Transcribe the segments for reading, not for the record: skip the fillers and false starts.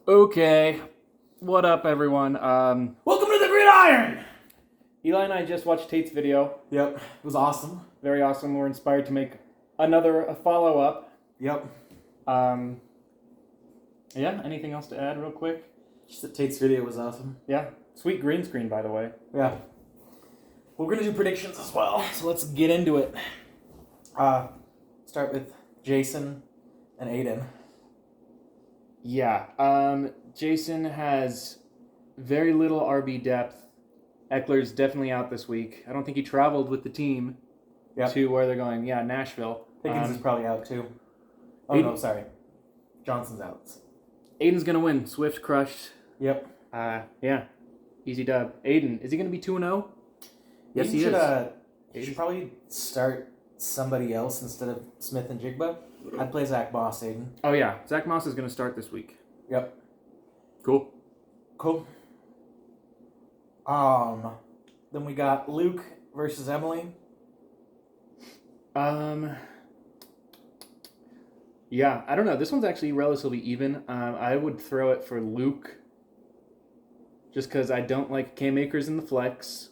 Okay, what up, everyone? Welcome to the Gridiron! Eli and I just watched Tate's video. Yep, it was awesome. Very awesome. We're inspired to make a follow-up. Yep. Yeah, anything else to add real quick? Just that Tate's video was awesome. Yeah, sweet green screen, by the way. Yeah. We're going to do predictions as well, so let's get into it. Start with Jason and Aiden. Yeah, Jason has very little RB depth. Eckler's definitely out this week. I don't think he traveled with the team to where they're going. Yeah, Nashville. Pickens is probably out too. Oh, Aiden, no, sorry. Johnson's out. Aiden's going to win. Swift crushed. Yep. Yeah. Easy dub. Aiden, is he going to be 2-0? Yes, he is. He should probably start somebody else instead of Smith and Jigba. I'd play Zach Moss, Aiden. Oh, yeah. Zach Moss is going to start this week. Yep. Cool. Then we got Luke versus Emily. Yeah, I don't know. This one's actually relatively even. I would throw it for Luke just because I don't like Cam Akers in the flex.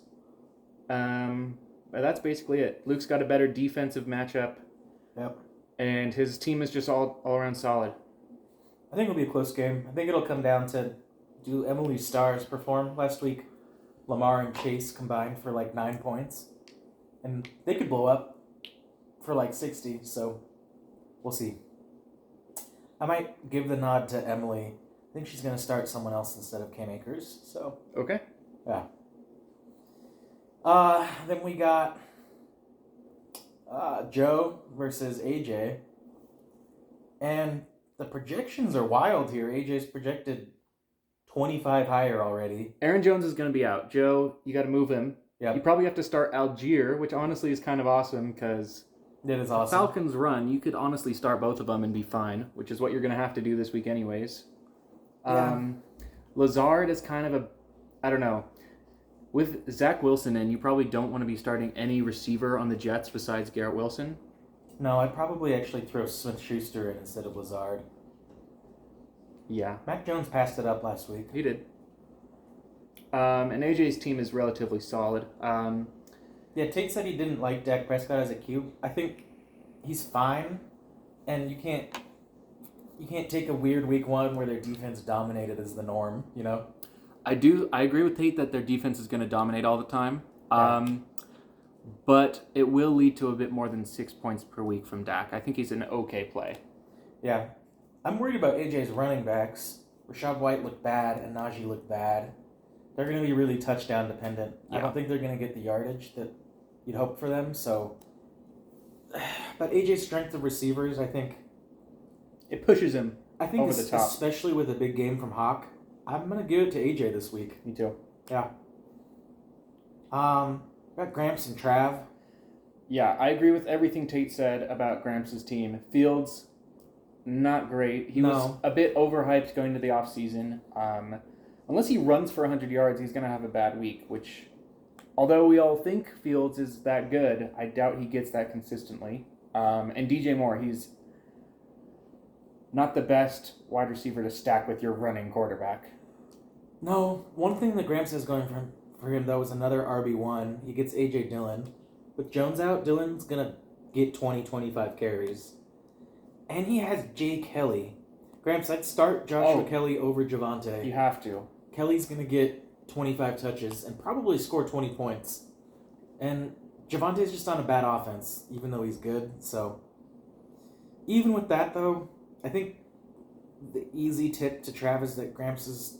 But that's basically it. Luke's got a better defensive matchup. Yep. And his team is just all around solid. I think it'll be a close game. I think it'll come down to, do Emily's stars perform? Last week, Lamar and Chase combined for like 9 points. And they could blow up for like 60, so we'll see. I might give the nod to Emily. I think she's going to start someone else instead of Cam Akers, so. Okay. Yeah. Then we got Joe versus AJ. And the projections are wild here. AJ's projected 25 higher already. Aaron Jones is going to be out. Joe, you got to move him. Yeah. You probably have to start Algier, which honestly is kind of awesome because it is awesome. Falcons run. You could honestly start both of them and be fine, which is what you're going to have to do this week anyways. Yeah. Lazard is kind of I don't know. With Zach Wilson in, you probably don't want to be starting any receiver on the Jets besides Garrett Wilson. No, I'd probably actually throw Smith-Schuster in instead of Lazard. Yeah. Mac Jones passed it up last week. He did. And AJ's team is relatively solid. Yeah, Tate said he didn't like Dak Prescott as a QB. I think he's fine, and you can't take a weird week one where their defense dominated as the norm, you know? I agree with Tate that their defense is going to dominate all the time. Right. But it will lead to a bit more than 6 points per week from Dak. I think he's an okay play. Yeah. I'm worried about AJ's running backs. Rashad White looked bad and Najee looked bad. They're going to be really touchdown dependent. Yeah. I don't think they're going to get the yardage that you'd hope for them. So, but AJ's strength of receivers, I think, it pushes him over the top, especially with a big game from Hawk. I'm going to give it to AJ this week. Me too. Yeah. Got Gramps and Trav. Yeah, I agree with everything Tate said about Gramps' team. Fields, not great. He was a bit overhyped going into the offseason. Unless he runs for 100 yards, he's going to have a bad week, which, although we all think Fields is that good, I doubt he gets that consistently. And DJ Moore, he's not the best wide receiver to stack with your running quarterback. No, one thing that Gramps has going for him, though, is another RB1. He gets A.J. Dillon. With Jones out, Dillon's going to get 20, 25 carries. And he has Jay Kelly. Gramps, I'd start Joshua Kelly over Javonte. You have to. Kelly's going to get 25 touches and probably score 20 points. And Javonte's just on a bad offense, even though he's good. So, even with that, though, I think the easy tip to Trav is that Gramps'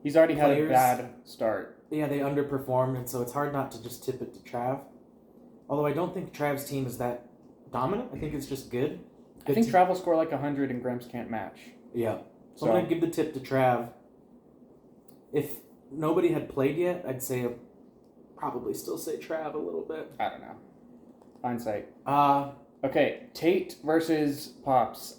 He's already had a bad start. Yeah, they underperformed, and so it's hard not to just tip it to Trav. Although I don't think Trav's team is that dominant. I think it's just good. I think Trav will score like 100 and Gramps can't match. Yeah. So I'm going to give the tip to Trav. If nobody had played yet, I'd say probably still say Trav a little bit. I don't know. Hindsight. Okay, Tate versus Pops.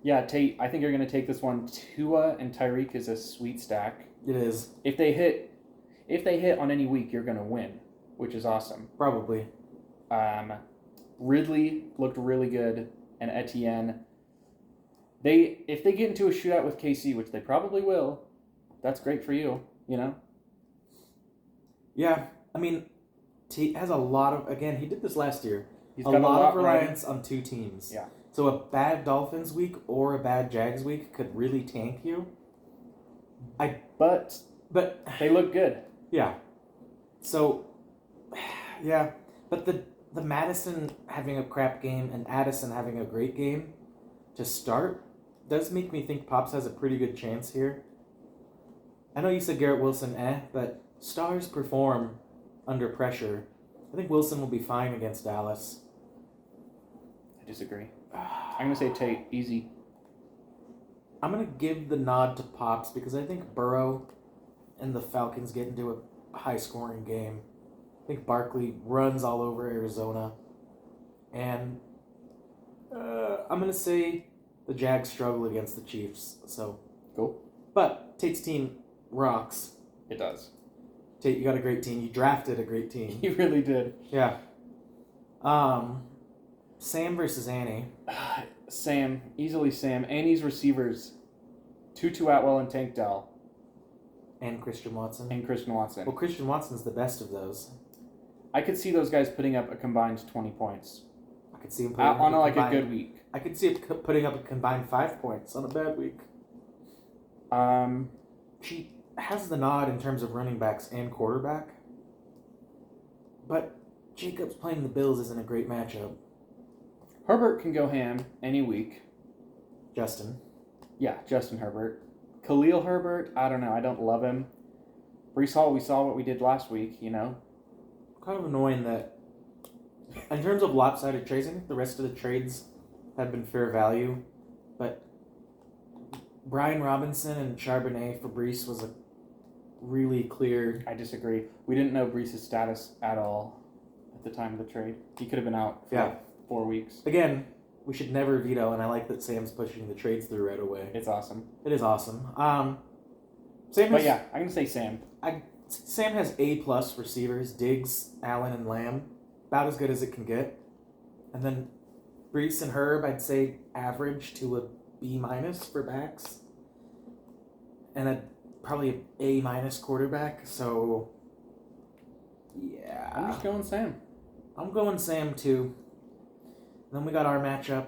Yeah, Tate, I think you're going to take this one. Tua and Tyreek is a sweet stack. It is. If they hit on any week, you're going to win, which is awesome. Probably. Ridley looked really good, and Etienne if they get into a shootout with KC, which they probably will, that's great for you, you know? Yeah, I mean, Tate has a lot of, again, he did this last year. He's a got lot of reliance on two teams. Yeah. So a bad Dolphins week or a bad Jags week could really tank you. But they look good. Yeah. So, yeah. But the Madison having a crap game and Addison having a great game to start does make me think Pops has a pretty good chance here. I know you said Garrett Wilson, but stars perform under pressure. I think Wilson will be fine against Dallas. I disagree. I'm going to say Tate, easy. I'm going to give the nod to Pops because I think Burrow and the Falcons get into a high-scoring game. I think Barkley runs all over Arizona. And I'm going to say the Jags struggle against the Chiefs. So cool. But Tate's team rocks. It does. Tate, you got a great team. You drafted a great team. You really did. Yeah. Sam versus Annie. Sam. Easily Sam. Annie's receivers. Tutu Atwell and Tank Dell. And Christian Watson. Well, Christian Watson's the best of those. I could see those guys putting up a combined 20 points. I could see him putting on a good week. I could see it putting up a combined 5 points on a bad week. She has the nod in terms of running backs and quarterback. But Jacobs playing the Bills isn't a great matchup. Herbert can go ham any week. Justin Herbert. Khalil Herbert, I don't know. I don't love him. Breece Hall, we saw what we did last week, you know. Kind of annoying that in terms of lopsided trades, I think the rest of the trades have been fair value. But Brian Robinson and Charbonnet for Breece was a really clear... I disagree. We didn't know Breece's status at all at the time of the trade. He could have been out for like 4 weeks. Again, we should never veto, and I like that Sam's pushing the trades through right away. It's awesome. It is awesome. I'm going to say Sam. Sam has A-plus receivers, Diggs, Allen, and Lamb. About as good as it can get. And then Breece and Herb, I'd say average to a B- for backs. And probably an A- quarterback, so... Yeah. I'm just going Sam. I'm going Sam, too. And then we got our matchup.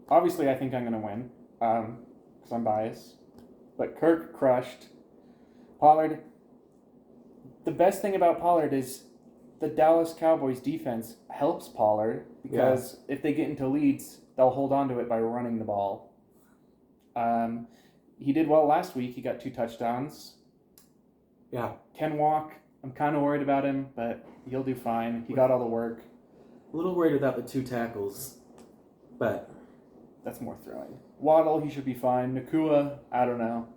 Obviously, I think I'm going to win, because I'm biased. But Kirk crushed. Pollard, the best thing about Pollard is the Dallas Cowboys defense helps Pollard because if they get into leads, they'll hold on to it by running the ball. He did well last week. He got 2 touchdowns. Yeah. Can walk. I'm kind of worried about him, but he'll do fine. He got all the work. A little worried without the 2 tackles, but... That's more thrilling. Waddle, he should be fine. Nakua, I don't know.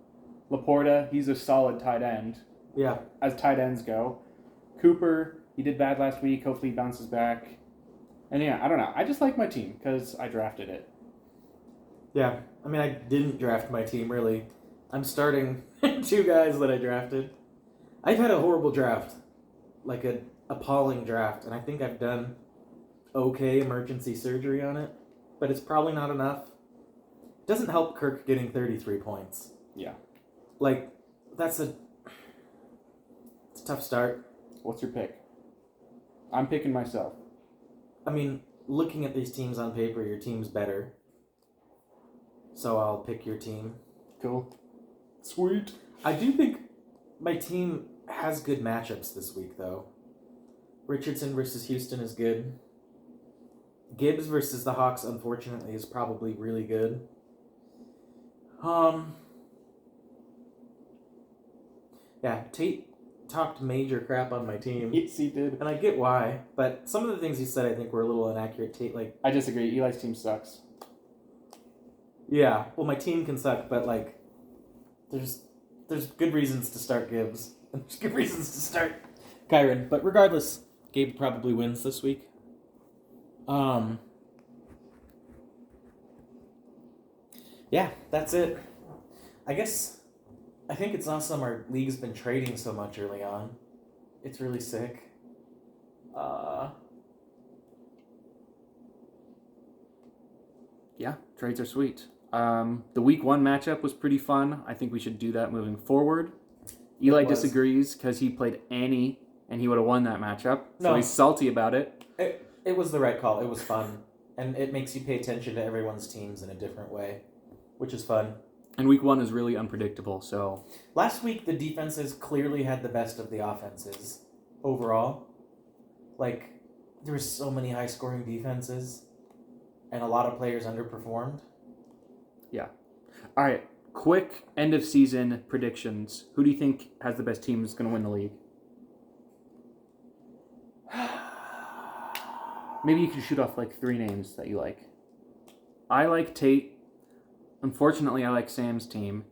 Laporta, he's a solid tight end. Yeah. As tight ends go. Cooper, he did bad last week. Hopefully he bounces back. And I don't know. I just like my team because I drafted it. Yeah. I mean, I didn't draft my team, really. I'm starting 2 guys that I drafted. I've had a horrible draft. Like an appalling draft. And I think I've done okay emergency surgery on it. But it's probably not enough. It doesn't help Kirk getting 33 points. Yeah. Like, it's a tough start. What's your pick? I'm picking myself. I mean, looking at these teams on paper, your team's better. So I'll pick your team. Cool. Sweet. I do think my team has good matchups this week, though. Richardson versus Houston is good. Gibbs versus the Hawks, unfortunately, is probably really good. Yeah, Tate talked major crap on my team. Yes, he did. And I get why, but some of the things he said I think were a little inaccurate. Tate, I disagree. Eli's team sucks. Yeah, well, my team can suck, but, there's good reasons to start Gibbs. And there's good reasons to start Kyron. But regardless, Gabe probably wins this week. Yeah, that's it. I think it's awesome our league's been trading so much early on. It's really sick. Yeah, Trades are sweet. The week 1 matchup was pretty fun. I think we should do that moving forward. Eli disagrees because he played Annie and he would have won that matchup. So he's salty about it. It was the right call. It was fun. And it makes you pay attention to everyone's teams in a different way, which is fun. And week 1 is really unpredictable, so... Last week, the defenses clearly had the best of the offenses overall. Like, there were so many high-scoring defenses, and a lot of players underperformed. Yeah. All right, quick end-of-season predictions. Who do you think has the best team is going to win the league? Maybe you could shoot off, 3 names that you like. I like Tate. Unfortunately, I like Sam's team.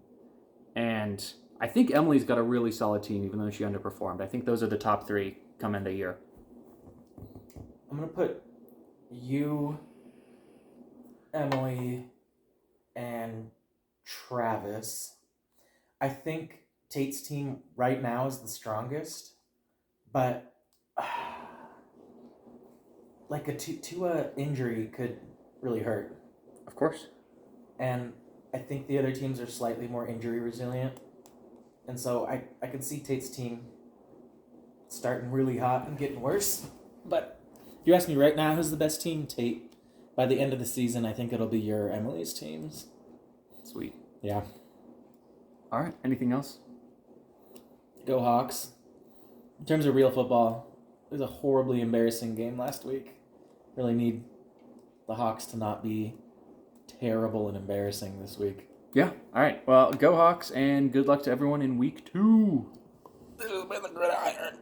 And I think Emily's got a really solid team, even though she underperformed. I think those are the top 3 come end of year. I'm going to put you, Emily, and Travis. I think Tate's team right now is the strongest, but a Tua injury could really hurt. Of course. And I think the other teams are slightly more injury resilient. And so I could see Tate's team starting really hot and getting worse. But if you ask me right now who's the best team, Tate. By the end of the season, I think it'll be your Emily's teams. Sweet. Yeah. All right. Anything else? Go Hawks. In terms of real football, it was a horribly embarrassing game last week. Really need the Hawks to not be terrible and embarrassing this week. Yeah. All right. Well, go Hawks, and good luck to everyone in week 2. This has been the Gridiron.